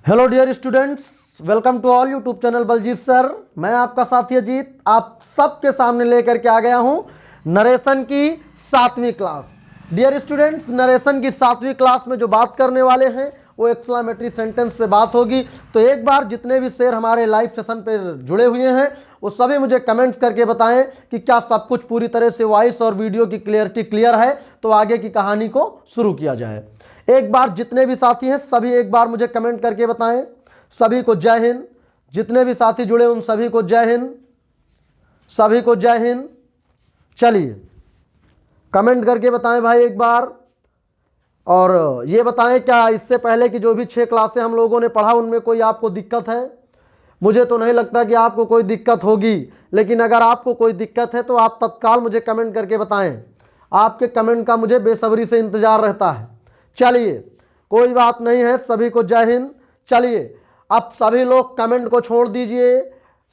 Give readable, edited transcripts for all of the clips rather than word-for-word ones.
Hello dear students, welcome to all YouTube channel Baljeet sir. मैं आपका साथी अजीत आप सबके सामने लेकर के आ गया हूं नरेशन की 7वीं क्लास। डियर स्टूडेंट्स, नरेशन की 7वीं क्लास में जो बात करने वाले हैं वो एक्सक्लेमेटरी सेंटेंस पे बात होगी। तो एक बार जितने भी शेर हमारे लाइव सेशन पे जुड़े हुए हैं वो सभी मुझे कमेंट करके बताएं कि क्या सब कुछ पूरी तरह से वॉइस और वीडियो की क्लियरिटी क्लियर है, तो आगे की कहानी को शुरू किया जाए। एक बार जितने भी साथी हैं सभी एक बार मुझे कमेंट करके बताएं। सभी को जय हिंद। जितने भी साथी जुड़े उन सभी को जय हिंद, सभी को जय हिंद। चलिए कमेंट करके बताएं भाई एक बार। और ये बताएं क्या इससे पहले की जो भी 6 क्लासें हम लोगों ने पढ़ा उनमें कोई आपको दिक्कत है? मुझे तो नहीं लगता कि आपको कोई दिक्कत होगी, लेकिन अगर आपको कोई दिक्कत है तो आप तत्काल मुझे कमेंट करके बताएं। आपके कमेंट का मुझे बेसब्री से इंतजार रहता है। चलिए कोई बात नहीं है, सभी को जय हिंद। चलिए अब सभी लोग कमेंट को छोड़ दीजिए,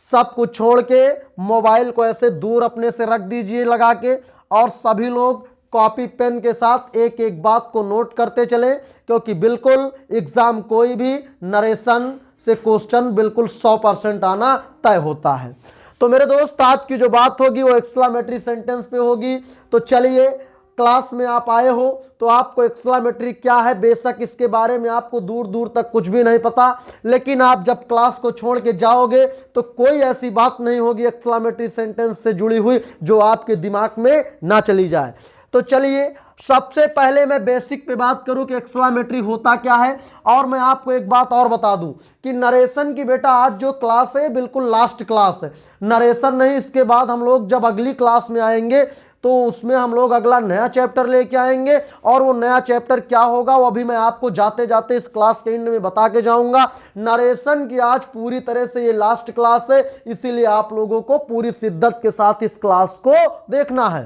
सब कुछ छोड़ के मोबाइल को ऐसे दूर अपने से रख दीजिए लगा के, और सभी लोग कॉपी पेन के साथ एक एक बात को नोट करते चलें, क्योंकि बिल्कुल एग्जाम कोई भी नरेशन से क्वेश्चन बिल्कुल 100% आना तय होता है। तो मेरे दोस्त आज की जो बात होगी वो एक्सक्लेमेटरी सेंटेंस पे होगी। तो चलिए, क्लास में आप आए हो तो आपको एक्सक्लेमेटरी क्या है बेशक इसके बारे में आपको दूर दूर तक कुछ भी नहीं पता, लेकिन आप जब क्लास को छोड़ के जाओगे तो कोई ऐसी बात नहीं होगी एक्सक्लेमेटरी सेंटेंस से जुड़ी हुई जो आपके दिमाग में ना चली जाए। तो चलिए सबसे पहले मैं बेसिक पे बात करूं कि एक्सक्लेमेटरी होता क्या है। और मैं आपको एक बात और बता दूं कि नरेशन की बेटा आज जो क्लास है बिल्कुल लास्ट क्लास है। नरेशन नहीं, इसके बाद हम लोग जब अगली क्लास में आएंगे तो उसमें हम लोग अगला नया चैप्टर लेके आएंगे, और वो नया चैप्टर क्या होगा वो अभी मैं आपको जाते जाते इस क्लास के एंड में बता के जाऊंगा। नरेशन की आज पूरी तरह से ये लास्ट क्लास है, इसीलिए आप लोगों को पूरी शिद्दत के साथ इस क्लास को देखना है।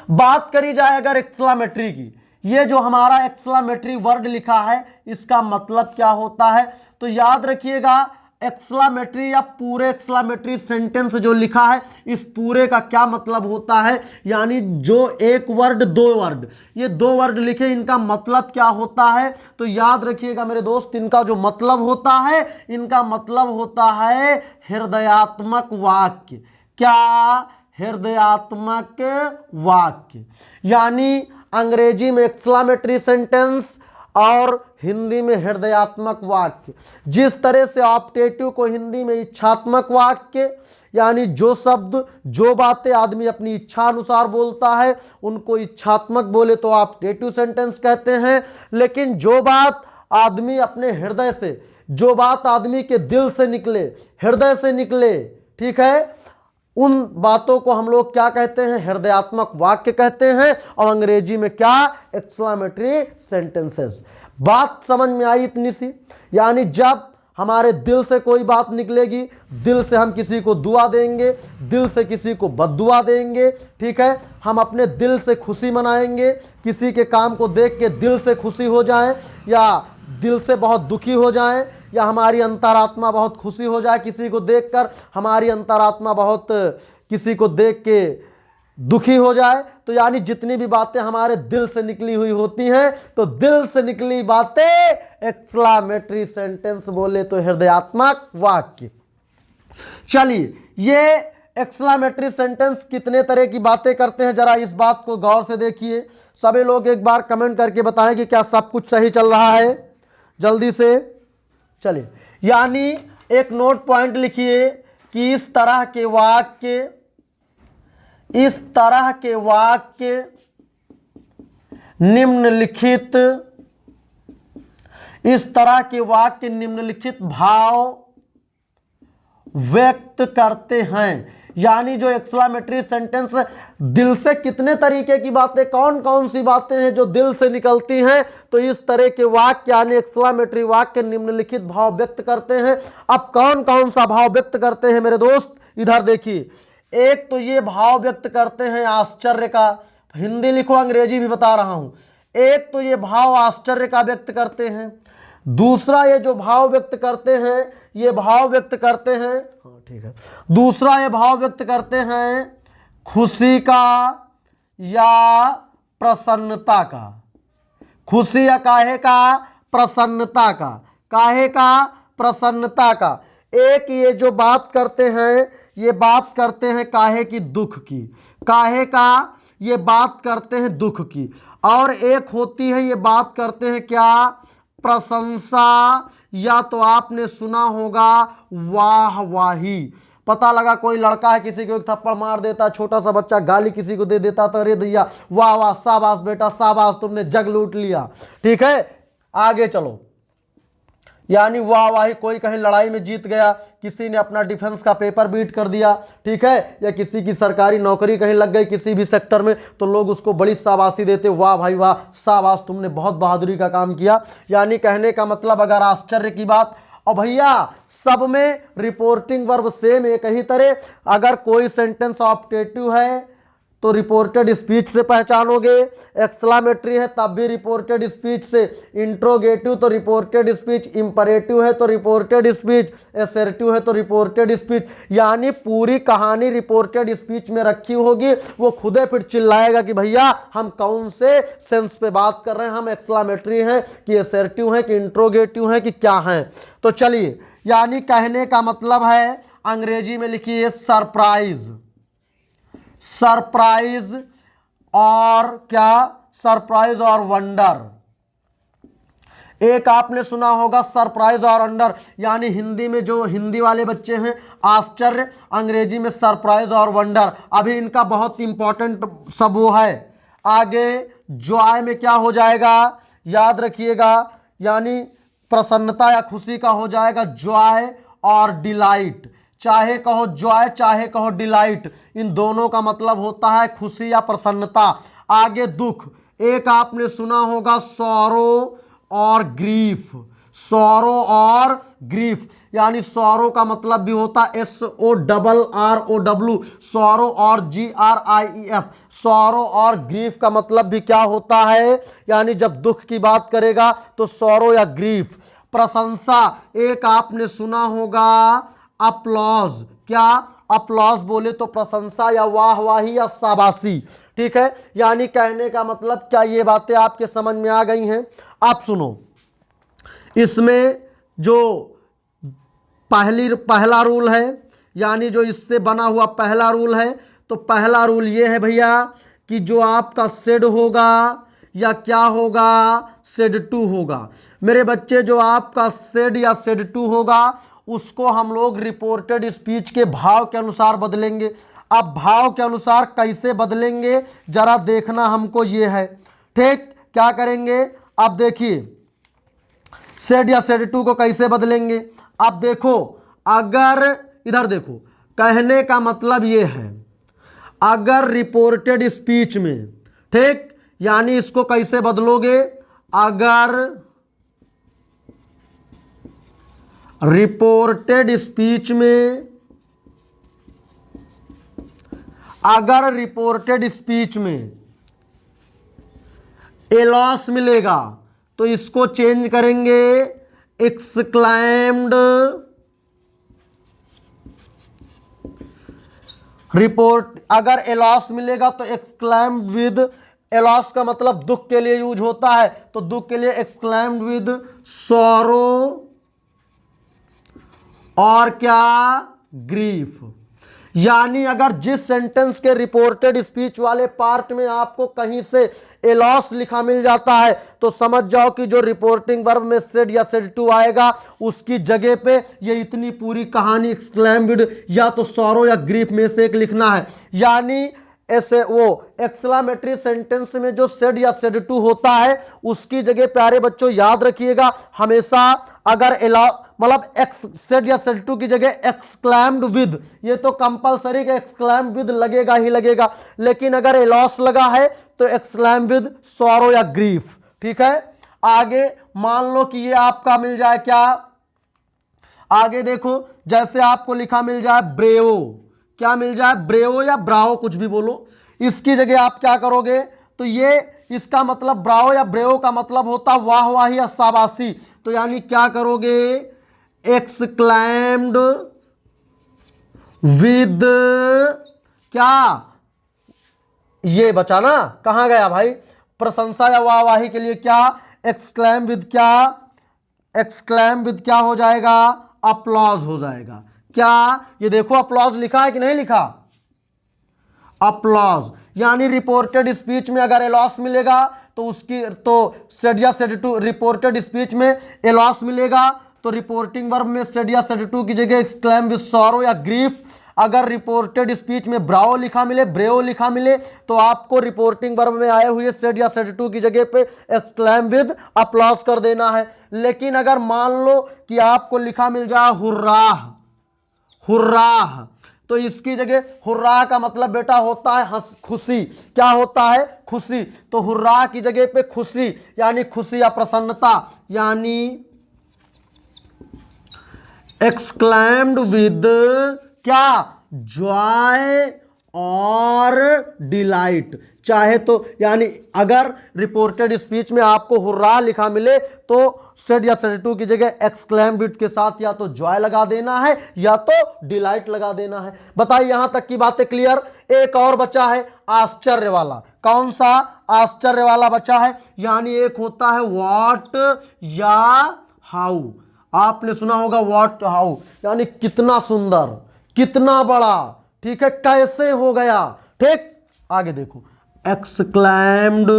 बात करी जाए अगर एक्सक्लेमेटरी की, ये जो हमारा एक्सक्लेमेटरी वर्ड लिखा है इसका मतलब क्या होता है, तो याद रखिएगा एक्सक्लेमेटरी या पूरे एक्सक्लेमेटरी सेंटेंस जो लिखा है इस पूरे का क्या मतलब होता है, यानी जो एक वर्ड दो वर्ड, ये 2 वर्ड लिखे इनका मतलब क्या होता है। तो याद रखिएगा मेरे दोस्त, इनका जो मतलब होता है इनका मतलब होता है हृदयात्मक वाक्य। क्या? हृदयात्मक वाक्य। यानी अंग्रेजी में एक्सक्लेमेटरी सेंटेंस और हिंदी में हृदयात्मक वाक्य। जिस तरह से ऑप्टेटिव को हिंदी में इच्छात्मक वाक्य, यानी जो शब्द जो बातें आदमी अपनी इच्छा अनुसार बोलता है उनको इच्छात्मक बोले तो ऑप्टेटिव सेंटेंस कहते हैं। लेकिन जो बात आदमी अपने हृदय से, जो बात आदमी के दिल से निकले, हृदय से निकले, ठीक है, उन बातों को हम लोग क्या कहते हैं? हृदयात्मक वाक्य कहते हैं। और अंग्रेजी में क्या? Exclamatory sentences. बात समझ में आई इतनी सी? यानी जब हमारे दिल से कोई बात निकलेगी, दिल से हम किसी को दुआ देंगे, दिल से किसी को बद्दुआ देंगे, ठीक है, हम अपने दिल से खुशी मनाएंगे, किसी के काम को देख के दिल से खुशी हो जाए या दिल से बहुत दुखी हो जाए, या हमारी अंतरात्मा बहुत खुशी हो जाए किसी को देखकर, हमारी अंतरात्मा बहुत किसी को देख के दुखी हो जाए। तो यानी जितनी भी बातें हमारे दिल से निकली हुई होती हैं, तो दिल से निकली बातें एक्सक्लेमेटरी सेंटेंस बोले तो हृदयात्मक वाक्य। चलिए, ये एक्सक्लेमेटरी सेंटेंस कितने तरह की बातें करते हैं जरा इस बात को गौर से देखिए। सभी लोग एक बार कमेंट करके बताएं कि क्या सब कुछ सही चल रहा है, जल्दी से। चलिए, यानी एक नोट पॉइंट लिखिए कि इस तरह के वाक्य निम्नलिखित, इस तरह के वाक्य निम्नलिखित भाव व्यक्त करते हैं। यानी जो एक्सक्लेमेटरी सेंटेंस दिल से कितने तरीके की बातें, कौन कौन सी बातें हैं जो दिल से निकलती हैं, तो इस तरह के वाक्य यानी एक्सक्लेमेटरी वाक्य निम्नलिखित भाव व्यक्त करते हैं। अब कौन कौन सा भाव व्यक्त करते हैं मेरे दोस्त, इधर देखिए। एक तो ये भाव व्यक्त करते हैं आश्चर्य का, हिंदी लिखो अंग्रेजी भी बता रहा हूं। एक तो ये भाव आश्चर्य का व्यक्त करते हैं। दूसरा ये जो भाव व्यक्त करते हैं, ये भाव व्यक्त करते हैं, हाँ ठीक है, दूसरा ये भाव व्यक्त करते हैं खुशी का या प्रसन्नता का। खुशी या काहे का? प्रसन्नता का। काहे का? प्रसन्नता का। एक ये जो बात करते हैं, ये बात करते हैं काहे की? दुख की। काहे का? ये बात करते हैं दुख की। और एक होती है ये बात करते हैं क्या? प्रशंसा, या तो आपने सुना होगा वाह वाही। पता लगा कोई लड़का है, किसी को एक थप्पड़ मार देता, छोटा सा बच्चा गाली किसी को दे देता, तो अरे भैया वाह वाह, शाबाश बेटा शाबाश, तुमने जग लूट लिया। ठीक है, आगे चलो। यानी वाह वाही, कोई कहीं लड़ाई में जीत गया, किसी ने अपना डिफेंस का पेपर बीट कर दिया, ठीक है, या किसी की सरकारी नौकरी कहीं लग गई किसी भी सेक्टर में, तो लोग उसको बड़ी शाबाशी देते, वाह भाई वाह, शाबाश, तुमने बहुत बहादुरी का काम किया। यानी कहने का मतलब अगर आश्चर्य की बात। और भैया सब में रिपोर्टिंग वर्ब सेम एक ही तरह। अगर कोई सेंटेंस ऑप्टेटिव है तो रिपोर्टेड स्पीच से पहचानोगे, एक्सक्लामेटरी है तब भी रिपोर्टेड स्पीच से, इंट्रोगेटिव तो रिपोर्टेड स्पीच, इंपरेटिव है तो रिपोर्टेड स्पीच, एसर्टिव है तो रिपोर्टेड स्पीच। यानी पूरी कहानी रिपोर्टेड स्पीच में रखी होगी। वो खुदे फिर चिल्लाएगा कि भैया हम कौन से सेंस पे बात कर रहे हैं, हम एक्सक्लामेटरी हैं कि एसर्टिव हैं कि इंट्रोगेटिव हैं कि क्या हैं। तो चलिए, यानी कहने का मतलब है, अंग्रेजी में लिखिए सरप्राइज। सरप्राइज और क्या? सरप्राइज और वंडर। एक आपने सुना होगा सरप्राइज और वंडर, यानी हिंदी में जो हिंदी वाले बच्चे हैं आश्चर्य, अंग्रेजी में सरप्राइज और वंडर। अभी इनका बहुत इंपॉर्टेंट सब वो है। आगे जॉय में क्या हो जाएगा? याद रखिएगा, यानी प्रसन्नता या खुशी का हो जाएगा जॉय और डिलाइट। चाहे कहो जॉय चाहे कहो डिलाइट, इन दोनों का मतलब होता है खुशी या प्रसन्नता। आगे दुख, एक आपने सुना होगा सॉरो और ग्रीफ। सॉरो और ग्रीफ, यानी सॉरो का मतलब भी होता है SORROW, सॉरो और GRIEF। सॉरो और ग्रीफ का मतलब भी क्या होता है? यानी जब दुख की बात करेगा तो सॉरो या ग्रीफ। प्रशंसा, एक आपने सुना होगा अपलॉज। क्या? अपलॉज बोले तो प्रशंसा या वाहवाही या शाबाशी। ठीक है, यानी कहने का मतलब, क्या ये बातें आपके समझ में आ गई हैं? आप सुनो, इसमें जो पहला रूल है, यानी जो इससे बना हुआ पहला रूल है, तो पहला रूल ये है भैया कि जो आपका सेड होगा या क्या होगा? सेड टू होगा। मेरे बच्चे, जो आपका सेड या सेड टू होगा उसको हम लोग रिपोर्टेड स्पीच के भाव के अनुसार बदलेंगे। अब भाव के अनुसार कैसे बदलेंगे जरा देखना हमको ये है। ठीक, क्या करेंगे? अब देखिए सेड या सेड टू को कैसे बदलेंगे। अब देखो, अगर इधर देखो, कहने का मतलब ये है, अगर रिपोर्टेड स्पीच में, ठीक, यानी इसको कैसे बदलोगे? अगर रिपोर्टेड स्पीच में, अगर रिपोर्टेड स्पीच में एलॉस मिलेगा तो इसको चेंज करेंगे एक्सक्लाइम्ड। रिपोर्ट, अगर एलॉस मिलेगा तो एक्सक्लाइम्ड विद, एलॉस का मतलब दुख के लिए यूज होता है, तो दुख के लिए एक्सक्लाइम्ड विद सॉरो और क्या? ग्रीफ। यानी अगर जिस सेंटेंस के रिपोर्टेड स्पीच वाले पार्ट में आपको कहीं से एलॉस लिखा मिल जाता है तो समझ जाओ कि जो रिपोर्टिंग वर्ब में सेड या सेड टू आएगा उसकी जगह पे ये इतनी पूरी कहानी एक्सक्लेम्ड या तो सॉरो या ग्रीफ में से एक लिखना है। यानी ऐसे वो एक्सक्लेमेटरी सेंटेंस में जो सेड या सेड टू होता है उसकी जगह प्यारे बच्चों याद रखिएगा हमेशा, अगर मतलब एक्स सेड या सेड टू की जगह एक्सक्लेम्ड विद, ये तो कंपलसरी के एक्सक्लेम्ड विद लगेगा ही लगेगा, लेकिन अगर एलॉस लगा है तो एक्सक्लेम विद सॉरो या ग्रीफ। ठीक है, आगे मान लो कि ये आपका मिल जाए क्या? आगे देखो, जैसे आपको लिखा मिल जाए ब्रेवो, क्या मिल जाए? ब्रेवो या ब्राओ, कुछ भी बोलो, इसकी जगह आप क्या करोगे? तो ये इसका मतलब ब्राओ या ब्रेवो का मतलब होता वाह वाही या शाबाशी, तो यानी क्या करोगे? एक्सक्लेम्ड विद क्या? ये बचा ना, कहां गया भाई? प्रशंसा या वाहवाही के लिए क्या? एक्सक्लेम विद क्या? एक्सक्लेम विद क्या हो जाएगा, अपलॉज हो जाएगा। क्या ये देखो अपलॉज लिखा है कि नहीं लिखा, अपलॉज, यानी रिपोर्टेड स्पीच में अगर एलॉस मिलेगा तो उसकी तो सेड या सेड टू, रिपोर्टेड स्पीच में एलॉस मिलेगा तो रिपोर्टिंग वर्ब में सेड या सेड टू की जगह एक्सक्लेम विद सॉरो या ग्रीफ। अगर रिपोर्टेड स्पीच में ब्राओ लिखा मिले, ब्रेओ लिखा मिले, तो आपको रिपोर्टिंग वर्ब में आए हुए सेड या सेड टू की जगह पे एक्सक्लेम विद अपलॉज कर देना है। लेकिन अगर मान लो कि आपको लिखा मिल जाए हुर्राह, हुर्राह, तो इसकी जगह हुर्राह का मतलब बेटा होता है खुशी। क्या होता है, खुशी। तो हुर्राह की जगह पे खुशी, यानी खुशी या प्रसन्नता, यानी एक्सक्लेम्ड विद क्या, जॉय और डिलाइट। चाहे तो यानी अगर रिपोर्टेड स्पीच में आपको हुर्राह लिखा मिले तो सेड या सेड टू की जगह एक्सक्लेम विद के साथ या तो जॉय लगा देना है या तो डिलाइट लगा देना है। बताइए यहां तक की बातें क्लियर। एक और बचा है आश्चर्य वाला। कौन सा, आश्चर्य वाला बचा है, यानी एक होता है व्हाट या हाउ। आपने सुना होगा व्हाट हाउ, यानी कितना सुंदर, कितना बड़ा, ठीक है, कैसे हो गया। ठीक, आगे देखो, exclaimed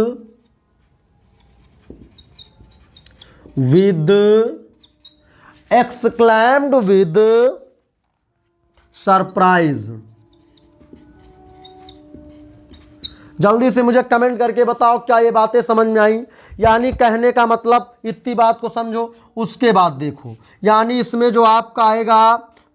with, exclaimed with surprise. जल्दी से मुझे कमेंट करके बताओ क्या ये बातें समझ में आई। यानी कहने का मतलब इतनी बात को समझो, उसके बाद देखो, यानी इसमें जो आपका आएगा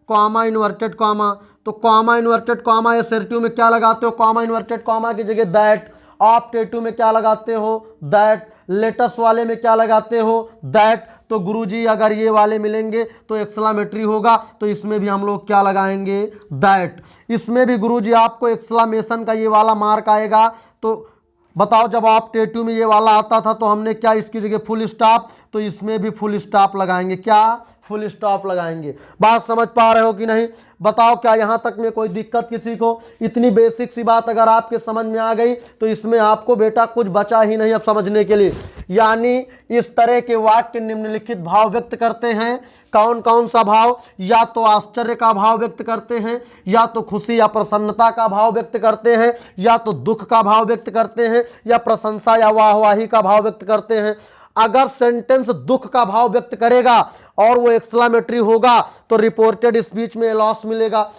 कॉमा इन्वर्टेड कॉमा, तो कॉमा इन्वर्टेड कॉमा एसर्टिव में क्या लगाते हो, कॉमा इन्वर्टेड कॉमा की जगह दैट। ऑप्टेटिव में क्या लगाते हो, दैट। लेटस वाले में क्या लगाते हो, दैट। तो गुरुजी अगर ये वाले मिलेंगे तो एक्सक्लेमेटरी होगा, तो इसमें भी हम लोग क्या लगाएंगे, दैट। इसमें भी गुरुजी आपको एक्सक्लेमेशन का ये वाला मार्क आएगा। तो बताओ जब ऑप्टेटिव में ये वाला आता था तो हमने क्या इसकी जगह फुल स्टॉप, तो इसमें भी फुल स्टॉप लगाएंगे। क्या, फुल स्टॉप लगाएंगे। बात समझ पा रहे हो कि नहीं, बताओ क्या यहां तक में कोई दिक्कत किसी को। इतनी बेसिक सी बात अगर आपके समझ में आ गई तो इसमें आपको बेटा कुछ बचा ही नहीं अब समझने के लिए। यानी इस तरह के वाक्य निम्नलिखित भाव व्यक्त करते हैं। कौन कौन सा भाव, या तो आश्चर्य का भाव व्यक्त करते हैं, या तो खुशी या प्रसन्नता का भाव व्यक्त करते हैं, या तो दुख का भाव व्यक्त करते हैं, या प्रशंसा या वाहवाही का भाव व्यक्त करते हैं। अगर सेंटेंस दुख का भाव व्यक्त करेगा और वो एक्सक्लेमेटरी होगा तो रिपोर्टेड स्पीच में एलॉस मिलेगा।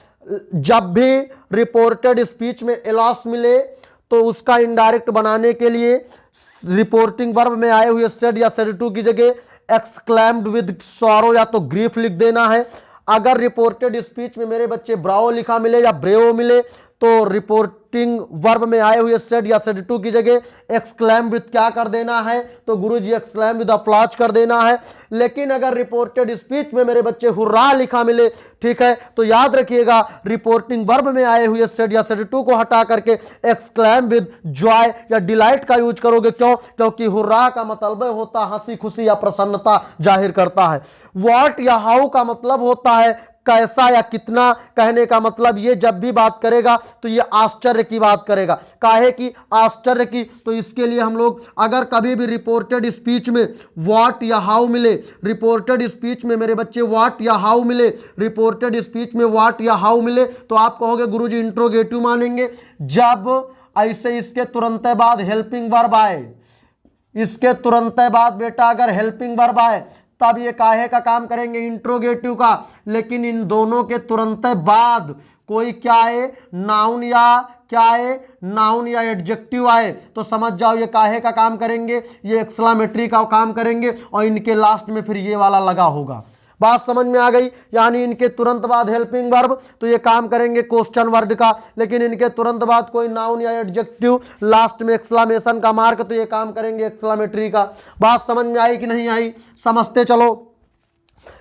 जब भी रिपोर्टेड स्पीच में एलॉस मिले तो उसका इनडायरेक्ट बनाने के लिए रिपोर्टिंग वर्ब में आए हुए सेड या सेड टू की जगह एक्सक्लेम्ड विद सॉरो या तो ग्रीफ लिख देना है। अगर रिपोर्टेड स्पीच में मेरे बच्चे ब्राओ लिखा मिले या ब्रेओ मिले तो रिपोर्टिंग वर्ब में आए हुए सेड या सेड टू की जगह एक्सक्लेम विद क्या कर देना है, तो गुरुजी एक्सक्लेम विद अपलॉज कर देना है। लेकिन अगर रिपोर्टेड स्पीच में मेरे बच्चे हुर्रा लिखा मिले, ठीक है, तो याद रखिएगा रिपोर्टिंग वर्ब में आए हुए सेड या सेड टू को हटा करके एक्सक्लेम विद जॉय या डिलाइट का यूज करोगे। क्यों, क्योंकि हुर्रा का मतलब होता हंसी खुशी या प्रसन्नता जाहिर करता है। व्हाट या हाउ का मतलब होता है कैसा या कितना। कहने का मतलब ये जब भी बात करेगा तो ये आश्चर्य की बात करेगा। काहे की, आश्चर्य की। तो इसके लिए हम लोग अगर कभी भी रिपोर्टेड स्पीच में व्हाट या हाउ मिले, रिपोर्टेड स्पीच में मेरे बच्चे व्हाट या हाउ मिले, रिपोर्टेड स्पीच में व्हाट या हाउ मिले, तो आप कहोगे गुरुजी इंट्रोगेटिव मानेंगे। जब ऐसे इसके तुरंत बाद हेल्पिंग वर्ब आए, इसके तुरंत बाद बेटा अगर हेल्पिंग वर्ब आए तब ये काहे का काम करेंगे, इंट्रोगेटिव का। लेकिन इन दोनों के तुरंत बाद कोई क्या आए, नाउन या क्या आए, नाउन या एडजेक्टिव आए, तो समझ जाओ ये काहे का काम करेंगे, ये एक्सक्लेमेटरी का काम करेंगे। और इनके लास्ट में फिर ये वाला लगा होगा। बात समझ में आ गई। यानी इनके तुरंत बाद हेल्पिंग वर्ब तो ये काम करेंगे क्वेश्चन वर्ड का, लेकिन इनके तुरंत बाद कोई नाउन या एडजेक्टिव, लास्ट में एक्सक्लेमेशन का मार्क, तो ये काम करेंगे एक्सक्लेमेटरी का। बात समझ में आई कि नहीं आई, समझते चलो।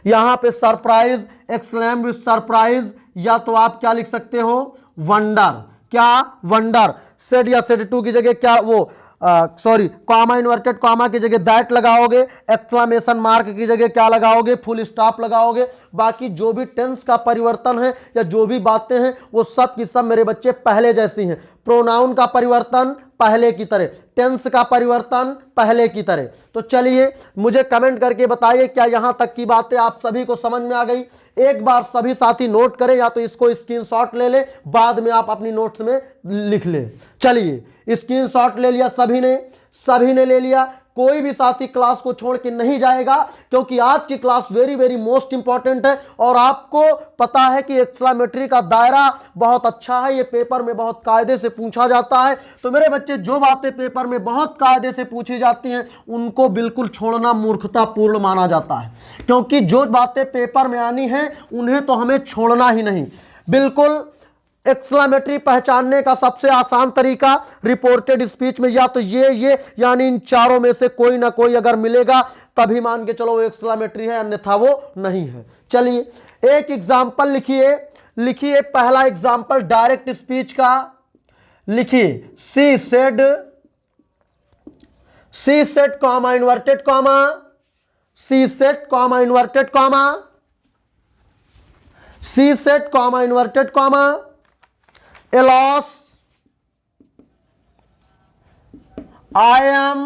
यहां पे सरप्राइज, एक्सक्लेम विद सरप्राइज, या तो आप क्या लिख सकते हो, वंडर। क्या, वंडर। सेड या सेड टू की जगह क्या वो सॉरी कॉमा इन्वर्टेड कॉमा की जगह दैट लगाओगे, एक्सक्लेमेशन मार्क की जगह क्या लगाओगे, फुल स्टॉप लगाओगे। बाकी जो भी टेंस का परिवर्तन है या जो भी बातें हैं वो सब की सब मेरे बच्चे पहले जैसी हैं। प्रोनाउन का परिवर्तन पहले की तरह, टेंस का परिवर्तन पहले की तरह। तो चलिए मुझे कमेंट करके बताइए क्या यहां तक की बातें आप सभी को समझ में आ गई। एक बार सभी साथी नोट करें, या तो इसको स्क्रीनशॉट ले ले, बाद में आप अपनी नोट्स में लिख ले। चलिए स्क्रीनशॉट ले लिया सभी ने ले लिया। कोई भी साथी क्लास को छोड़ के नहीं जाएगा, क्योंकि आज की class very very most important है। और आपको पता है कि एक्सक्लामेटरी का दायरा बहुत अच्छा है, ये पेपर में बहुत कायदे से पूछा जाता है। तो मेरे बच्चे, जो बातें पेपर में बहुत कायदे से पूछी जाती हैं उनको बिल्कुल छोड़ना मूर्खतापूर्ण माना जाता है, क्योंकि जो बातें पेपर में आनी है उन्हें तो हमें छोड़ना ही नहीं। बिल्कुल एक्सक्लामेटरी पहचानने का सबसे आसान तरीका रिपोर्टेड स्पीच में या तो ये यानी इन चारों में से कोई ना कोई अगर मिलेगा तभी मान के चलो वो एक्सक्लामेटरी है, अन्यथा वो नहीं है। चलिए एक एग्जांपल लिखिए पहला एग्जांपल डायरेक्ट स्पीच का लिखिए। She said comma inverted comma, she said comma inverted comma, she said comma inverted comma, a loss, I am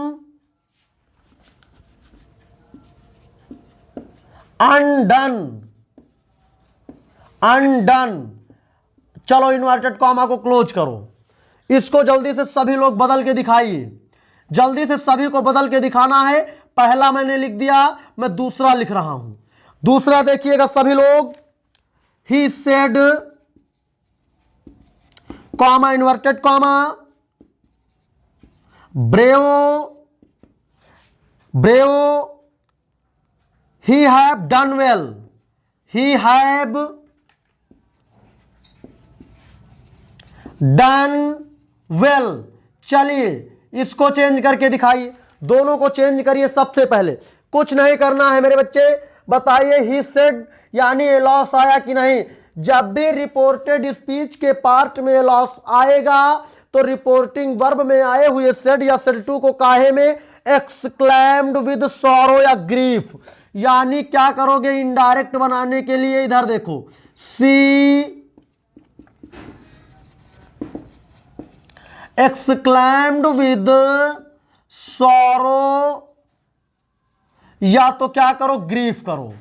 undone। चलो इन्वर्टेड कॉमा को क्लोज करो। इसको जल्दी से सभी लोग बदल के दिखाइए, जल्दी से सभी को बदल के दिखाना है। पहला मैंने लिख दिया, मैं दूसरा लिख रहा हूं। दूसरा देखिएगा सभी लोग, he said comma inverted comma, bravo, he have done well, he have done well. चलिए इसको चेंज करके दिखाइए, दोनों को चेंज करिए। सबसे पहले कुछ नहीं करना है मेरे बच्चे, बताइए ही सेड यानी ए लॉस आया कि नहीं। जब भी रिपोर्टेड स्पीच के पार्ट में लॉस आएगा तो रिपोर्टिंग वर्ब में आए हुए सेड या सेड टू को काहे में एक्सक्लेम्ड विद सॉरो या ग्रीफ, यानी क्या करोगे इनडायरेक्ट बनाने के लिए, इधर देखो सी एक्सक्लेम्ड विद सॉरो, या तो क्या करो ग्रीफ करो,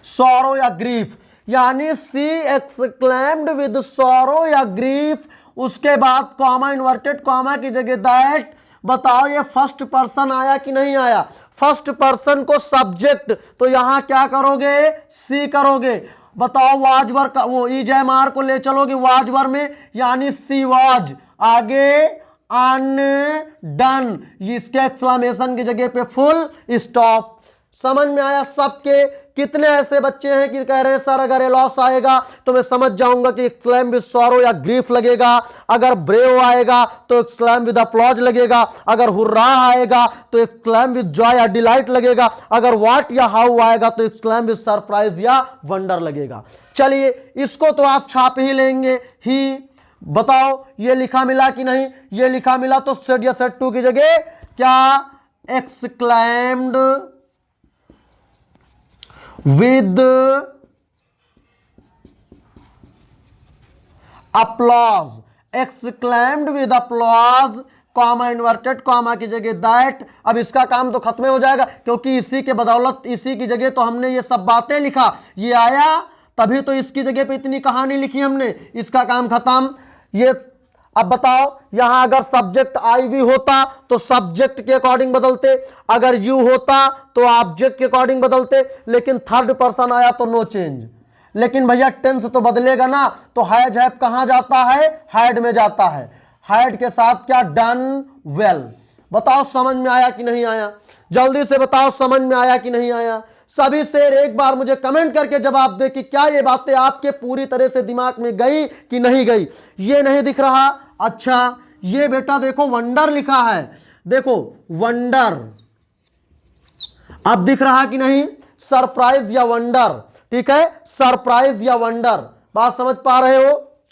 सॉरो या ग्रीफ, यानी सी एक्सक्लेम्ड विद सॉरो या ग्रीफ। उसके बाद कॉमा इन्वर्टेड कॉमा की जगह दैट। बताओ ये फर्स्ट पर्सन आया कि नहीं आया। फर्स्ट पर्सन को सब्जेक्ट, तो यहां क्या करोगे सी करोगे। बताओ वाज वर का वो ईजेएमआर को ले चलोगे वाज वर में, यानी सी वाज, आगे अनडन, इसके एक्सक्लेमेशन की जगह पे फुल स्टॉप। समझ में आया सबके। कितने ऐसे बच्चे हैं कि कह रहे हैं सर अगर ये लॉस आएगा तो मैं समझ जाऊंगा कि एक्सक्लेम विद सॉरो या ग्रीफ लगेगा, अगर ब्रेव आएगा तो एक्सक्लेम विद अपलॉज लगेगा, अगर हुर्रा आएगा तो एक्सक्लेम विद जॉय या डिलाइट लगेगा, अगर व्हाट या हाउ आएगा तो एक्सक्लेम विद सरप्राइज या वंडर लगेगा। चलिए इसको तो आप छाप ही लेंगे ही। बताओ ये लिखा मिला कि नहीं। ये लिखा मिला तो सेड या सेड टू की जगह क्या exclaimed with applause, exclaimed with applause, comma inverted comma की जगह दैट। अब इसका काम तो खत्म हो जाएगा, क्योंकि इसी के बदौलत इसी की जगह तो हमने ये सब बातें लिखा, ये आया तभी तो इसकी जगह पे इतनी कहानी लिखी हमने। इसका काम खत्म। ये अब बताओ यहां अगर सब्जेक्ट आई वी होता तो सब्जेक्ट के अकॉर्डिंग बदलते, अगर यू होता तो ऑब्जेक्ट के अकॉर्डिंग बदलते, लेकिन थर्ड पर्सन आया तो नो चेंज। लेकिन भैया टेंस तो बदलेगा ना, तो हैज हैव कहां जाता है, हैड में जाता है। हैड के साथ क्या डन वेल। बताओ समझ में आया कि नहीं आया, जल्दी से बताओ समझ में आया कि नहीं आया। सभी शेर एक बार मुझे कमेंट करके जवाब दे कि क्या ये बातें आपके पूरी तरह से दिमाग में गई कि नहीं गई। ये नहीं दिख रहा, अच्छा ये बेटा देखो वंडर लिखा है, देखो वंडर अब दिख रहा कि नहीं, सरप्राइज या वंडर, ठीक है सरप्राइज या वंडर, बात समझ पा रहे हो।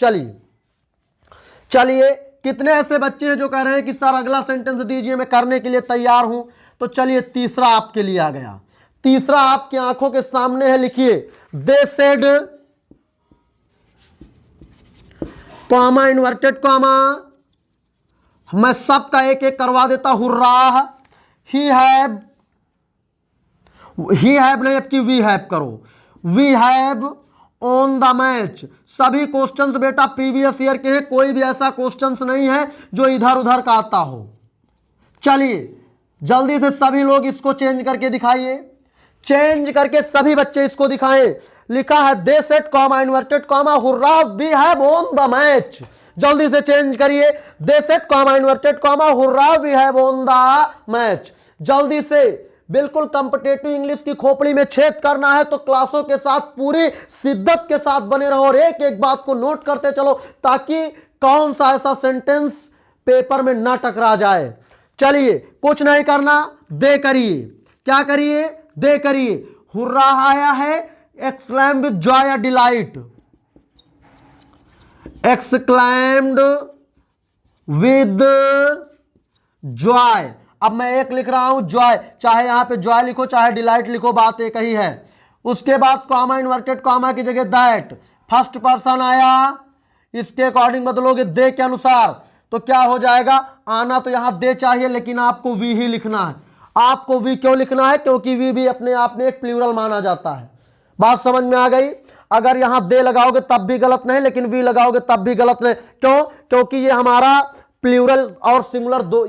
चलिए कितने ऐसे बच्चे हैं जो कह रहे हैं कि सर अगला सेंटेंस दीजिए, मैं करने के लिए तैयार हूं। तो चलिए तीसरा आपके लिए आ गया, तीसरा आपकी आंखों के सामने है, लिखिए they said comma inverted comma मैं सबका एक एक करवा देता हूं। हुर्राह, ही हैव नहीं, अब की वी हैव करो। We have on the match. सभी क्वेश्चंस बेटा प्रीवियस ईयर के हैं, कोई भी ऐसा क्वेश्चंस नहीं है जो इधर उधर का आता हो। चलिए जल्दी से सभी लोग इसको चेंज करके दिखाइए, चेंज करके सभी बच्चे इसको दिखाएं। लिखा है they said comma inverted comma hurrah we have on the match. जल्दी से चेंज करिए, they said comma inverted comma hurrah we have on the match. जल्दी से, बिल्कुल कॉम्पिटिटिव इंग्लिश की खोपड़ी में छेद करना है तो क्लासों के साथ पूरी शिद्दत के साथ बने रहो और एक एक बात को नोट करते चलो ताकि कौन सा ऐसा सेंटेंस पेपर में ना टकरा जाए। चलिए कुछ नहीं करना, दे करिए। क्या करिए? दे करिए। हुर्रा आया है, एक्सक्लेम विद जॉय या डिलाइट, एक्सक्लेम्ड विद जॉय। अब मैं एक लिख रहा हूं जॉय, चाहे यहां पे जॉय लिखो चाहे डिलाइट लिखो, बात एक ही है। उसके बाद कॉमा इन्वर्टेड कॉमा की जगह दैट, फर्स्ट पर्सन आया, इसके अकॉर्डिंग बदलोगे दे के अनुसार तो क्या हो जाएगा? आना तो यहां दे चाहिए लेकिन आपको वी ही लिखना है। आपको वी क्यों लिखना है? क्योंकि वी भी अपने आप में एक प्लूरल माना जाता है। बात समझ में आ गई? अगर यहां दे लगाओगे तब भी गलत नहीं, लेकिन वी लगाओगे तब भी गलत नहीं। क्यों? क्योंकि ये हमारा प्लूरल और सिंगुलर दो,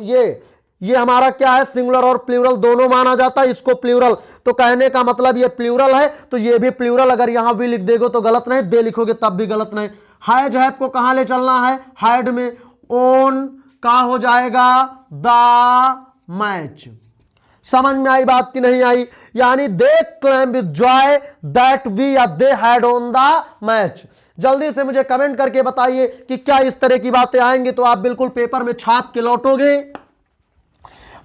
ये हमारा क्या है? सिंगुलर और प्लूरल दोनों माना जाता है। इसको प्लूरल तो कहने का मतलब ये प्लूरल है तो ये भी प्लूरल। अगर यहां वी लिख देगो तो गलत नहीं, दे लिखोगे तब भी गलत नहीं। हैज हैव को कहां ले चलना है? हैड में। ओन का हो जाएगा द मैच। समझ में आई बात की नहीं आई? यानी they claim with joy that we या they had won the match. जल्दी से मुझे कमेंट करके बताइए कि क्या इस तरह की बातें आएंगी तो आप बिल्कुल पेपर में छाप के लौटोगे।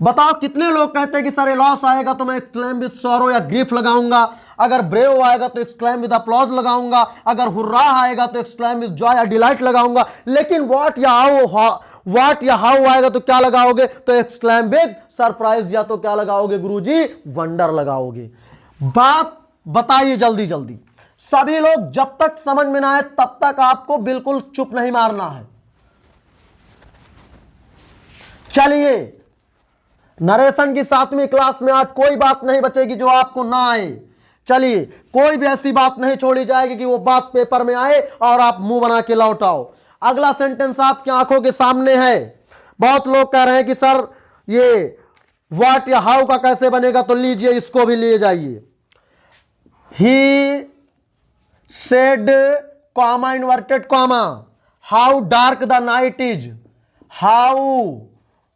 बताओ कितने लोग कहते हैं कि सर लॉस आएगा तो मैं एक्सक्लेम विद सॉरो या ग्रीफ लगाऊंगा, अगर ब्रेव आएगा तो एक्सक्लेम विद अप्लॉज लगाऊंगा, अगर हुर्रा आएगा तो एक्सक्लेम विद जॉय या डिलाइट लगाऊंगा, लेकिन व्हाट या हाउ आएगा तो क्या लगाओगे? तो एक्सक्लेम विद सरप्राइज या तो क्या लगाओगे गुरुजी? वंडर लगाओगे। बात बताइए जल्दी जल्दी। सभी लोग जब तक समझ में ना आए तब तक आपको बिल्कुल चुप नहीं मारना है। चलिए नरेशन की 7वीं क्लास में आज कोई बात नहीं बचेगी जो आपको ना आए। चलिए कोई भी ऐसी बात नहीं छोड़ी जाएगी कि वो बात पेपर में आए और आप मुंह बना के लौट आओ। अगला सेंटेंस आपकी आंखों के सामने है। बहुत लोग कह रहे हैं कि सर ये व्हाट या हाउ का कैसे बनेगा, तो लीजिए इसको भी ले जाइए। ही said comma inverted comma how dark the night is, how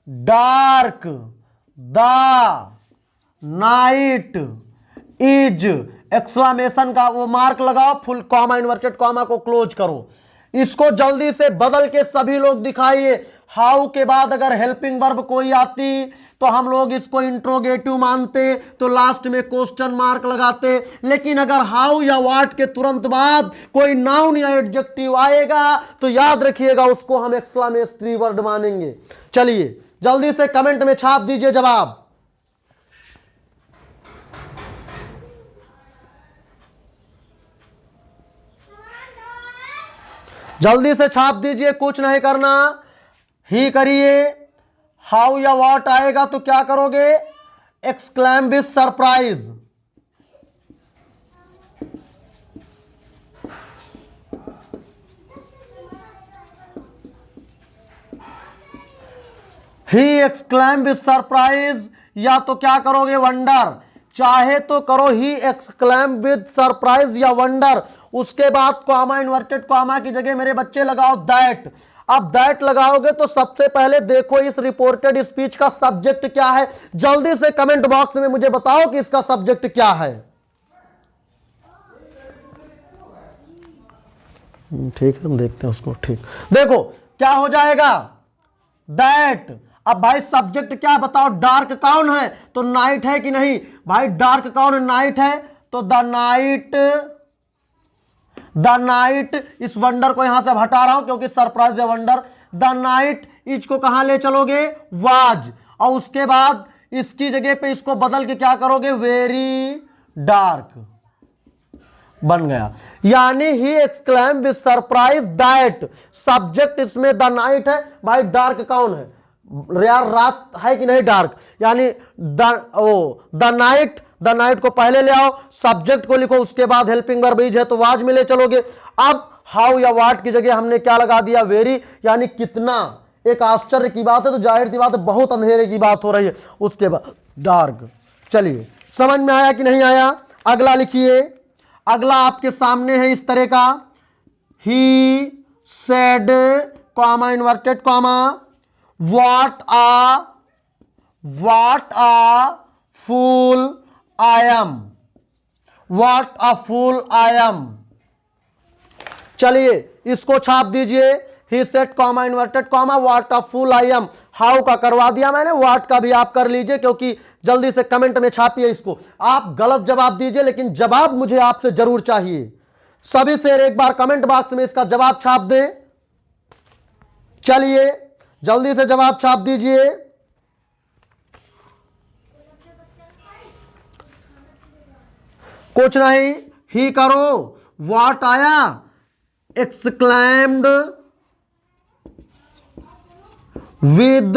dark the night is, exclamation का वो मार्क लगाओ, फुल कॉमा इन्वर्टेड कॉमा को क्लोज करो। इसको जल्दी से बदल के सभी लोग दिखाइए। हाउ के बाद अगर हेल्पिंग वर्ब कोई आती तो हम लोग इसको इंट्रोगेटिव मानते तो लास्ट में क्वेश्चन मार्क लगाते, लेकिन अगर हाउ या व्हाट के तुरंत बाद कोई नाउन या एडजेक्टिव आएगा तो याद रखिएगा उसको हम एक्सक्लेमेटरी वर्ड मानेंगे। चलिए जल्दी से कमेंट में छाप दीजिए जवाब। जल्दी से छाप दीजिए, कुछ नहीं करना। ही करिए। हाउ या व्हाट आएगा तो क्या करोगे? Exclaim with surprise. He exclaimed with surprise या तो क्या करोगे? वंडर। चाहे तो करो ही एक्सक्लेम विद सरप्राइज या वंडर। उसके बाद कॉमा इन्वर्टेड कॉमा की जगह मेरे बच्चे लगाओ दैट। अब दैट लगाओगे तो सबसे पहले देखो इस रिपोर्टेड स्पीच का सब्जेक्ट क्या है। जल्दी से कमेंट बॉक्स में मुझे बताओ कि इसका सब्जेक्ट क्या है। ठीक है, हम देखते हैं उसको। ठीक, देखो क्या हो जाएगा? दैट। अब भाई सब्जेक्ट क्या बताओ? डार्क कौन है? तो नाइट है कि नहीं? भाई डार्क कौन है? नाइट है। तो द नाइट, इस वंडर को यहां से हटा रहा हूं क्योंकि सरप्राइज है वंडर। द नाइट इज को कहां ले चलोगे? वाज। और उसके बाद इसकी जगह पे इसको बदल के क्या करोगे? वेरी डार्क बन गया। यानी he exclaimed with surprise that, subject इसमें द नाइट है। भाई डार्क कौन है? यार रात है कि नहीं डार्क, यानी द नाइट को पहले ले आओ, सब्जेक्ट को लिखो, उसके बाद हेल्पिंग वर्ब इज है तो वाज में ले चलोगे। अब हाउ या व्हाट की जगह हमने क्या लगा दिया, वेरी, यानी कितना। एक आश्चर्य की बात है तो जाहिर सी बात है बहुत अंधेरे की बात हो रही है, उसके बाद डार्क। चलिए समझ में आया कि नहीं आया। अगला लिखिए, अगला आपके सामने है इस तरह का, he said comma inverted comma what a fool I am, what a fool I am. चलिए इसको छाप दीजिए, he said comma inverted comma what a fool I am. How का करवा दिया मैंने, व्हाट का भी आप कर लीजिए, क्योंकि जल्दी से कमेंट में छापिए इसको। आप गलत जवाब दीजिए लेकिन जवाब मुझे आपसे जरूर चाहिए। सभी शेर एक बार कमेंट बॉक्स में इसका जवाब छाप दें। चलिए जल्दी से जवाब छाप दीजिए। कुछ नहीं, ही करो, व्हाट आया, एक्सक्लेम्ड विद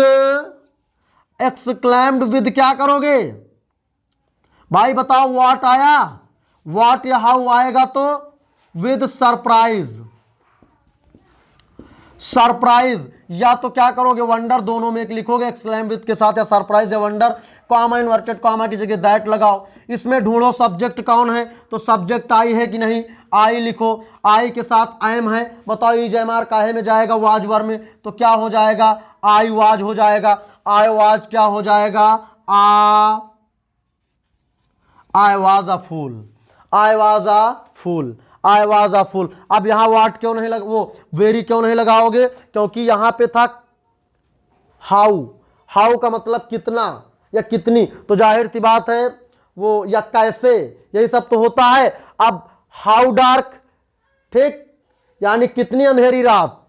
क्या करोगे भाई बताओ, व्हाट आया, व्हाट या हाउ आएगा तो विद सरप्राइज, सरप्राइज, या तो क्या करोगे वंडर, दोनों में एक लिखोगे, एक्सक्लेम विद के साथ या सरप्राइज या वंडर, कॉमा इन्वर्टेड कॉमा की जगह दैट लगाओ। इसमें ढूंढो सब्जेक्ट कौन है, तो सब्जेक्ट आई है कि नहीं, आई लिखो, आई के साथ एम है, बताओ ई जयमार काहे में जाएगा, वाज वर में, तो क्या हो जाएगा, आई वाज हो जाएगा, आई वाज क्या हो जाएगा, I was a fool, I was a fool, I was a fool. अब यहां वाट क्यों नहीं लगा, वो वेरी क्यों नहीं लगाओगे, क्योंकि यहां पे था हाउ, हाउ का मतलब कितना या कितनी, तो जाहिर सी बात है वो या कैसे, यही सब तो होता है। अब हाउ डार्क, ठीक, यानी कितनी अंधेरी रात,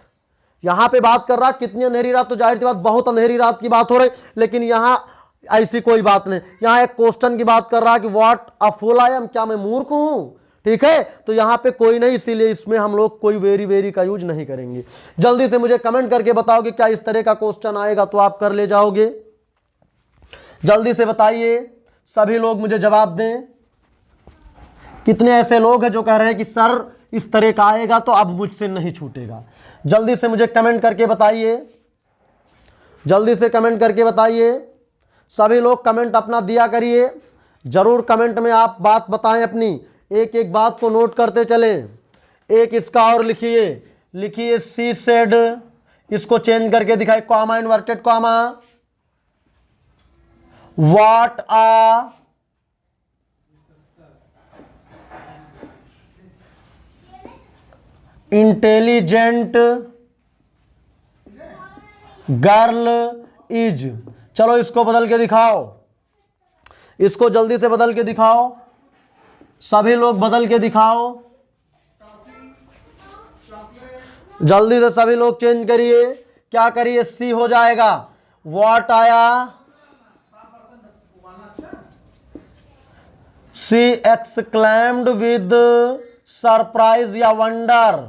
यहां पे बात कर रहा कितनी अंधेरी रात, तो जाहिर सी बात बहुत अंधेरी रात की बात हो रही, लेकिन यहां ऐसी कोई बात नहीं, यहां एक क्वेश्चन की बात कर रहा है कि what a fool I M, क्या मैं मूर्ख हूं, ठीक है, तो यहां पे कोई नहीं, इसीलिए इसमें हम लोग कोई वेरी वेरी का यूज नहीं करेंगे। जल्दी से मुझे कमेंट करके बताओगे क्या इस तरह का क्वेश्चन आएगा तो आप कर ले जाओगे, जल्दी से बताइए, सभी लोग मुझे जवाब दें। कितने ऐसे लोग हैं जो कह रहे हैं कि सर इस तरह का आएगा तो अब मुझसे नहीं छूटेगा, जल्दी से मुझे कमेंट करके बताइए, जल्दी से कमेंट करके बताइए, सभी लोग कमेंट अपना दिया करिए, जरूर कमेंट में आप बात बताएं अपनी, एक एक बात को नोट करते चलें। एक इसका और लिखिए, लिखिए सी सेड, इसको चेंज करके दिखाए, comma inverted comma what a intelligent girl is. चलो इसको बदल के दिखाओ, इसको जल्दी से बदल के दिखाओ, सभी लोग बदल के दिखाओ, जल्दी से सभी लोग चेंज करिए, क्या करिए, सी हो जाएगा, व्हाट आया, सी एक्सक्लेम्ड विद सरप्राइज या वंडर,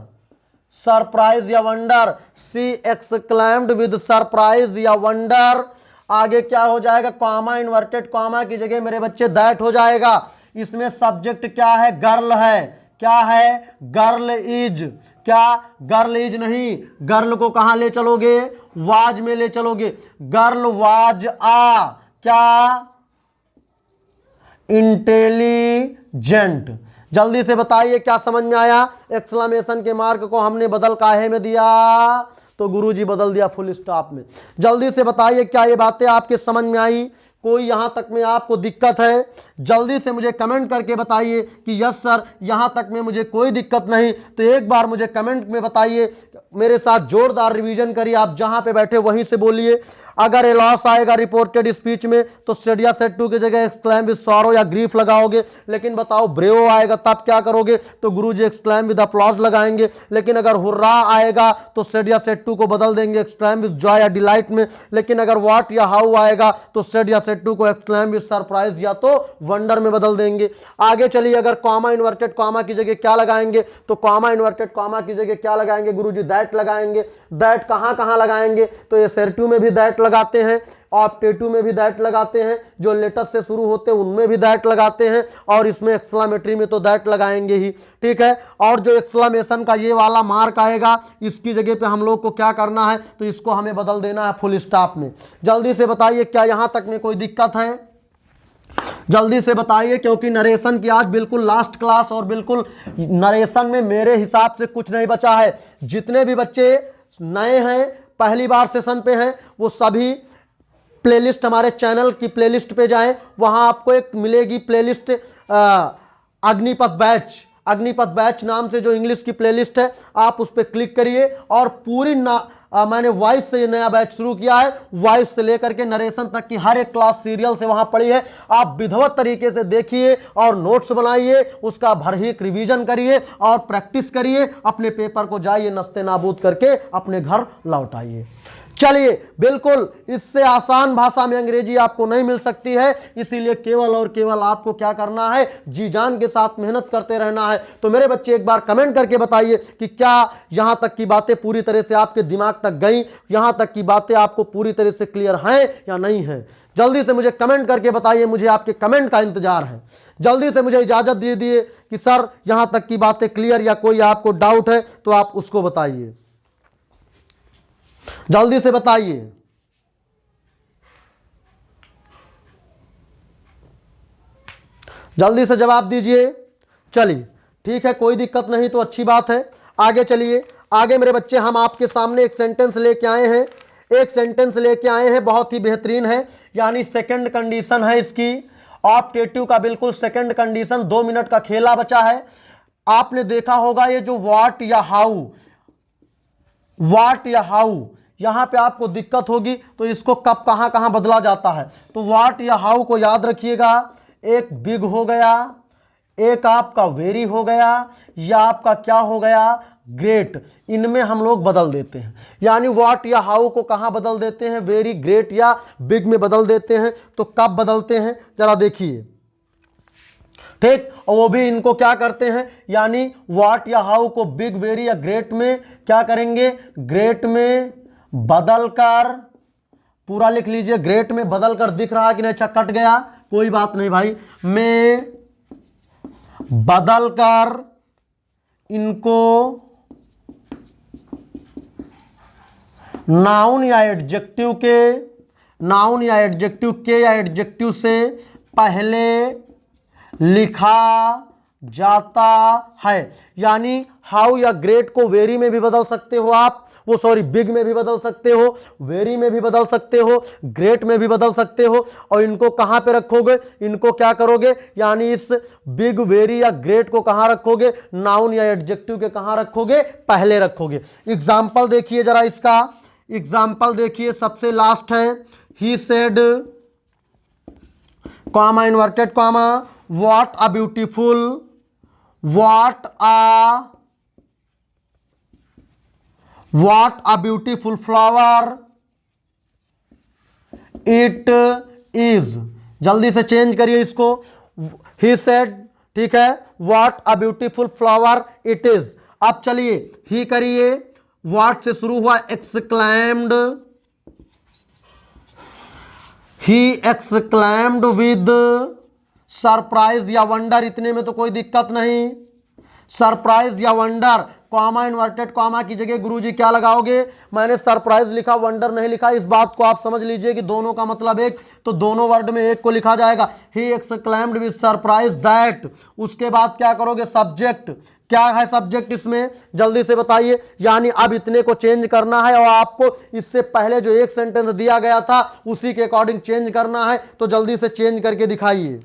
सरप्राइज या wonder, she exclaimed with surprise या वंडर। आगे क्या हो जाएगा, कॉमा इन्वर्टेड कॉमा की जगह मेरे बच्चे दैट हो जाएगा। इसमें सब्जेक्ट क्या है, गर्ल है, क्या है, गर्ल इज, क्या गर्ल इज नहीं, गर्ल को कहां ले चलोगे, वाज में ले चलोगे, गर्ल वाज आ क्या, इंटेलिजेंट। जल्दी से बताइए क्या समझ में आया। एक्सक्लेमेशन के मार्क को हमने बदल काहे में दिया, तो गुरुजी बदल दिया फुल स्टॉप में। जल्दी से बताइए क्या ये बातें आपके समझ में आई, कोई यहां तक में आपको दिक्कत है, जल्दी से मुझे कमेंट करके बताइए कि यस सर यहां तक में मुझे कोई दिक्कत नहीं, तो एक बार मुझे कमेंट में बताइए, मेरे साथ जोरदार रिवीजन करिए, आप जहां पे बैठे वहीं से बोलिए। अगर ए लॉस आएगा रिपोर्टेड स्पीच में तो सेड या सेड टू की जगह एक्सक्लेम विद सॉरो या ग्रीफ लगाओगे, लेकिन बताओ ब्रेव आएगा तब क्या करोगे, तो गुरुजी एक्सक्लेम विद अप्लॉज लगाएंगे। लेकिन अगर हुर्रा आएगा तो सेड या सेड टू को बदल देंगे एक्सक्लेम विद जॉय या डिलाइट में। लेकिन अगर व्हाट या हाउ आएगा तो सेड या सेड टू को एक्सक्लेम विद सरप्राइज या तो वंडर में बदल देंगे। आगे चलिए, अगर कॉमा इन्वर्टेड कॉमा की जगह क्या लगाएंगे, तो कॉमा इन्वर्टेड कॉमा की जगह क्या लगाएंगे गुरुजी, दैट लगाएंगे। दैट कहां कहां लगाएंगे, तो ये सेड टू में भी दैट लगाते हैं, ऑप्टेटिव में भी दैट लगाते हैं, जो लेटेस्ट से शुरू होते हैं उनमें भी दैट लगाते हैं, और इसमें एक्सक्लेमेटरी में तो दैट लगाएंगे ही, ठीक है। और जो एक्सक्लेमेशन का ये वाला मार्क आएगा, इसकी जगह पे हम लोग को क्या करना है, तो इसको हमें बदल देना है फुल स्टॉप में। जल्दी से बताइए क्या यहां तक में कोई दिक्कत है? जल्दी से बताइए, क्योंकि नरेशन की आज बिल्कुल लास्ट क्लास, और बिल्कुल नरेशन में मेरे हिसाब से कुछ नहीं बचा है। जितने भी बच्चे नए हैं, पहली बार सेशन पे हैं, वो सभी प्लेलिस्ट हमारे चैनल की प्लेलिस्ट पे जाएं, वहां आपको एक मिलेगी प्लेलिस्ट अग्निपथ बैच नाम से जो इंग्लिश की प्लेलिस्ट है, आप उस पर क्लिक करिए और पूरी मैंने वॉइस से नया बैच शुरू किया है, वॉइस से लेकर के नरेशन तक की हर एक क्लास सीरियल से वहां पड़ी है। आप विधिवत तरीके से देखिए और नोट्स बनाइए, उसका भरहीक रिवीजन करिए और प्रैक्टिस करिए, अपने पेपर को जाइए नस्ते नाबूद करके अपने घर लौट आइए। चलिए, बिल्कुल इससे आसान भाषा में अंग्रेजी आपको नहीं मिल सकती है, इसीलिए केवल और केवल आपको क्या करना है, जी जान के साथ मेहनत करते रहना है। तो मेरे बच्चे एक बार कमेंट करके बताइए कि क्या यहां तक की बातें पूरी तरह से आपके दिमाग तक गई, यहां तक की बातें आपको पूरी तरह से क्लियर हैं या नहीं है। जल्दी से मुझे कमेंट करके बताइए, मुझे आपके कमेंट का इंतजार है। जल्दी से मुझे इजाजत दे दिए कि सर यहां तक की बातें क्लियर, या कोई आपको डाउट है तो आप उसको बताइए, जल्दी से बताइए। जल्दी से जवाब दीजिए। चलिए ठीक है, कोई दिक्कत नहीं तो अच्छी बात है। आगे चलिए, आगे मेरे बच्चे हम आपके सामने एक सेंटेंस लेके आए हैं, एक सेंटेंस लेके आए हैं, बहुत ही बेहतरीन है, यानी सेकंड कंडीशन है इसकी, ऑप्टेटिव का बिल्कुल सेकंड कंडीशन। 2 मिनट का खेला बचा है। आपने देखा होगा ये जो व्हाट या हाउ, यहां पे आपको दिक्कत होगी, तो इसको कब कहां कहां बदला जाता है। तो व्हाट या हाउ को याद रखिएगा, एक बिग हो गया, एक आपका वेरी हो गया, या आपका क्या हो गया, ग्रेट। इनमें हम लोग बदल देते हैं, यानी व्हाट या हाउ को कहां बदल देते हैं, वेरी, ग्रेट या बिग में बदल देते हैं। तो कब बदलते हैं जरा देखिए, ठीक। और वो भी इनको क्या करते हैं, यानी व्हाट या हाउ को बिग, वेरी या ग्रेट में क्या करेंगे, ग्रेट में बदलकर, पूरा लिख लीजिए, ग्रेट में बदलकर, दिख रहा है कि नहीं, अच्छा कट गया, कोई बात नहीं भाई, में बदलकर इनको नाउन या एडजेक्टिव या एडजेक्टिव से पहले लिखा जाता है। यानी हाउ या ग्रेट को वेरी में भी बदल सकते हो आप, बिग में भी बदल सकते हो, वेरी में भी बदल सकते हो, ग्रेट में भी बदल सकते हो। और इनको कहां पे रखोगे, इनको क्या करोगे, यानी इस बिग, वेरी या ग्रेट को कहां रखोगे, नाउन या एडजेक्टिव के कहां रखोगे, पहले रखोगे। एग्जाम्पल देखिए जरा, इसका एग्जाम्पल देखिए, सबसे लास्ट है, ही said, comma, inverted comma, what a beautiful, What a beautiful flower it is। जल्दी से चेंज करिए इसको, he said, ठीक है, what a beautiful flower it is। अब चलिए ही करिए, what से शुरू हुआ, exclaimed, he exclaimed with surprise या वंडर, इतने में तो कोई दिक्कत नहीं, सरप्राइज या वंडर, कॉमा, इन्वर्टेड कॉमा की जगह गुरुजी क्या लगाओगे, मैंने सरप्राइज लिखा, वंडर नहीं लिखा, इस बात को आप समझ लीजिए कि दोनों का मतलब एक, तो दोनों वर्ड में एक को लिखा जाएगा। He exclaimed with surprise that, उसके बाद क्या करोगे, सब्जेक्ट, क्या है सब्जेक्ट इसमें, जल्दी से बताइए। यानी अब इतने को चेंज करना है और आपको इससे पहले जो एक सेंटेंस दिया गया था उसी के अकॉर्डिंग चेंज करना है, तो जल्दी से चेंज करके दिखाइए,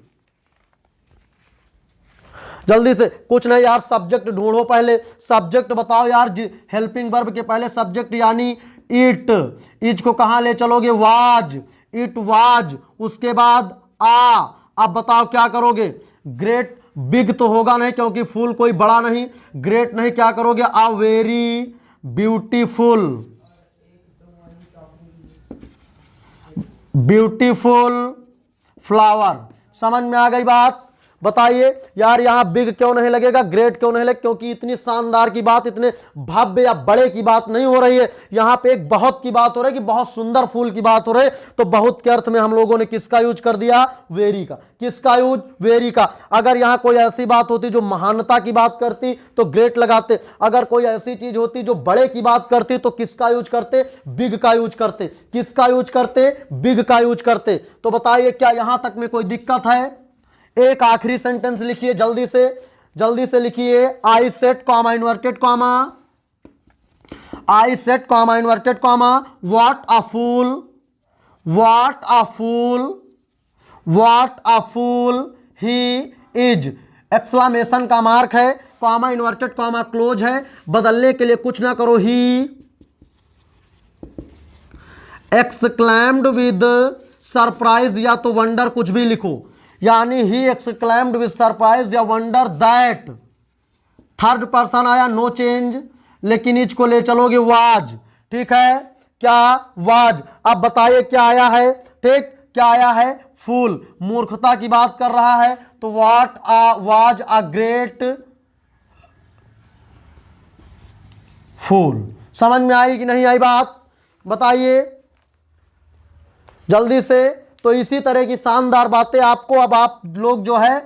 जल्दी से। कुछ नहीं यार, सब्जेक्ट ढूंढो, पहले सब्जेक्ट बताओ यार, हेल्पिंग वर्ब के पहले सब्जेक्ट, यानी इट, इज को कहां ले चलोगे, वाज, इट वाज, उसके बाद आ। अब बताओ क्या करोगे, ग्रेट, बिग तो होगा नहीं क्योंकि फुल कोई बड़ा नहीं, ग्रेट नहीं, क्या करोगे, आ वेरी ब्यूटीफुल, ब्यूटीफुल फ्लावर। समझ में आ गई बात, बताइए यार यहाँ बिग क्यों नहीं लगेगा, ग्रेट क्यों नहीं लगेगा? क्योंकि इतनी शानदार की बात, इतने भव्य या बड़े की बात नहीं हो रही है, यहाँ पे एक बहुत की बात हो रही है कि बहुत सुंदर फूल की बात हो रही है। तो बहुत के अर्थ में हम लोगों ने किसका यूज कर दिया? वेरी का। किसका यूज? वेरी का। अगर यहाँ कोई ऐसी बात होती जो महानता की बात करती तो ग्रेट लगाते, अगर कोई ऐसी चीज होती जो बड़े की बात करती तो किसका यूज करते? बिग का यूज करते। किसका यूज करते? बिग का यूज करते। तो बताइए क्या यहां तक में कोई दिक्कत है? एक आखिरी सेंटेंस लिखिए जल्दी से लिखिए। I said comma inverted comma, I said comma inverted comma, what a fool, what a fool, what a fool he is. Exclamation का मार्क है, कॉमा इन्वर्टेड कॉमा क्लोज है, बदलने के लिए कुछ ना करो, ही एक्सक्लेम्ड विद सरप्राइज या तो वंडर, कुछ भी लिखो, यानी ही एक्सक्लेम्ड विद सरप्राइज या वंडर दैट। थर्ड पर्सन आया, नो चेंज, लेकिन इज को ले चलोगे वाज। ठीक है, क्या? वाज। अब बताइए क्या आया है? ठीक, क्या आया है? फूल। मूर्खता की बात कर रहा है तो व्हाट वाज अ ग्रेट फूल। समझ में आई कि नहीं आई बात? बताइए जल्दी से। तो इसी तरह की शानदार बातें आपको, अब आप लोग जो है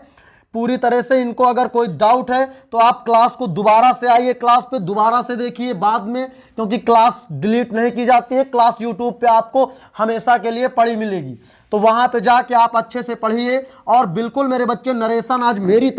पूरी तरह से इनको, अगर कोई डाउट है तो आप क्लास को दोबारा से आइए, क्लास पे दोबारा से देखिए बाद में, क्योंकि क्लास डिलीट नहीं की जाती है, क्लास यूट्यूब पे आपको हमेशा के लिए पड़ी मिलेगी। तो वहां पे जाके आप अच्छे से पढ़िए। और बिल्कुल मेरे बच्चे, नरेशन आज मेरी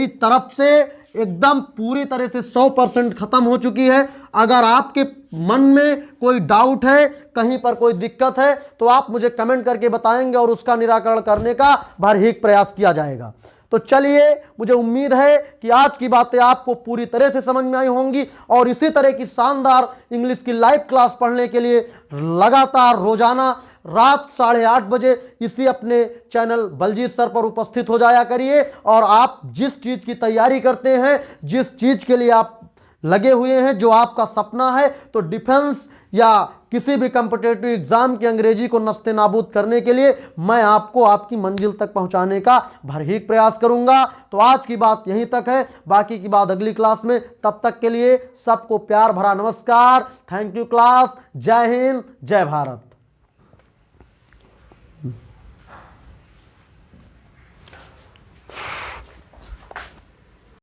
तरफ से एकदम पूरी तरह से 100% खत्म हो चुकी है। अगर आपके मन में कोई डाउट है, कहीं पर कोई दिक्कत है, तो आप मुझे कमेंट करके बताएंगे और उसका निराकरण करने का भरहीक प्रयास किया जाएगा। तो चलिए, मुझे उम्मीद है कि आज की बातें आपको पूरी तरह से समझ में आई होंगी और इसी तरह की शानदार इंग्लिश की लाइव क्लास पढ़ने के लिए लगातार रोजाना रात 8:30 बजे इसी अपने चैनल बलजीत सर पर उपस्थित हो जाया करिए। और आप जिस चीज की तैयारी करते हैं, जिस चीज के लिए आप लगे हुए हैं, जो आपका सपना है, तो डिफेंस या किसी भी कॉम्पिटिटिव एग्जाम की अंग्रेजी को नस्ते नाबूद करने के लिए मैं आपको आपकी मंजिल तक पहुंचाने का भरहीक प्रयास करूंगा। तो आज की बात यहीं तक है, बाकी की बात अगली क्लास में। तब तक के लिए सबको प्यार भरा नमस्कार। Thank you class. जय हिंद, जय भारत।